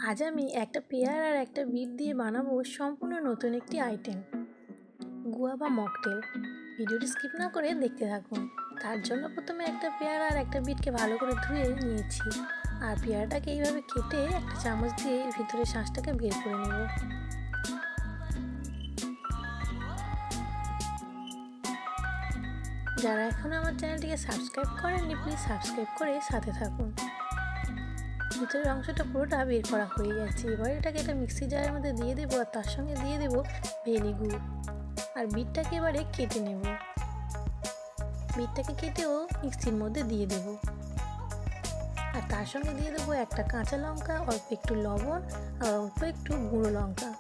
আজ আমি একটা পেয়ারা আর একটা বিট দিয়ে বানাবো সম্পূর্ণ নতুন একটি আইটেম, গুয়াভা মকটেল। ভিডিওটি স্কিপ না করে দেখতে থাকুন। তার জন্য প্রথমে একটা পেয়ারা আর একটা বিটকে ভালো করে ধুয়ে নিয়েছি, আর পেয়ারাটাকে এইভাবে কেটে একটা চামচ দিয়ে ভিতরে শাঁসটাকে বের করে নেব। যারা এখনও আমার চ্যানেলটিকে সাবস্ক্রাইব করেননি, প্লিজ সাবস্ক্রাইব করে সাথে থাকুন। ভিতরের অংশটা পুরোটা বের করা হয়ে গেছে। এবার এটাকে একটা মিক্সি জারের মধ্যে দিয়ে দেবো, আর তার সঙ্গে দিয়ে দেবো ভেলি গুড়, আর বিটটাকে এবারে কেটে নেব। বিটটাকে কেটেও মিক্সির মধ্যে দিয়ে দেব, আর তার সঙ্গে দিয়ে দেবো একটা কাঁচা লঙ্কা, অল্প একটু লবণ আর অল্প একটু গুঁড়ো লঙ্কা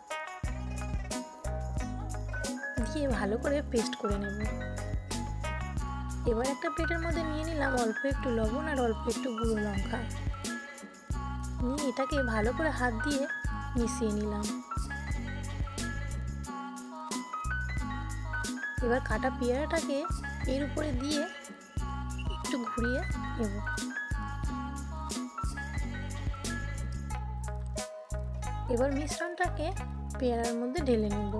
দিয়ে ভালো করে পেস্ট করে নেব। এবার একটা প্লেটের মধ্যে নিয়ে নিলাম অল্প একটু লবণ আর অল্প একটু গুঁড়ো লঙ্কা, নিয়ে এটাকে ভালো করে হাত দিয়ে মিশিয়ে নিলাম। এবার কাটা পেয়ারাটাকে এর উপরে দিয়ে একটু ঘুরিয়ে নেব। এবার মিশ্রণটাকে পেয়ারার মধ্যে ঢেলে নেব।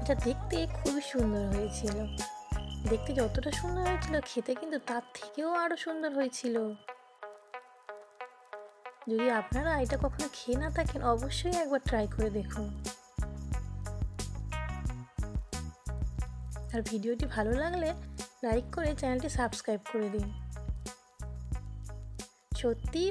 এটা দেখতে খুবই সুন্দর হয়েছিল। দেখতে যতটা সুন্দর হয়েছিল, খেতে কিন্তু তার থেকেও আরো সুন্দর হয়েছিল। যদি আপনারা এটা কখনো খেয়ে না থাকেন, অবশ্যই একবার ট্রাই করে দেখুন। আর ভিডিওটি ভালো লাগলে লাইক করে চ্যানেলটি সাবস্ক্রাইব করে দিন। সত্যি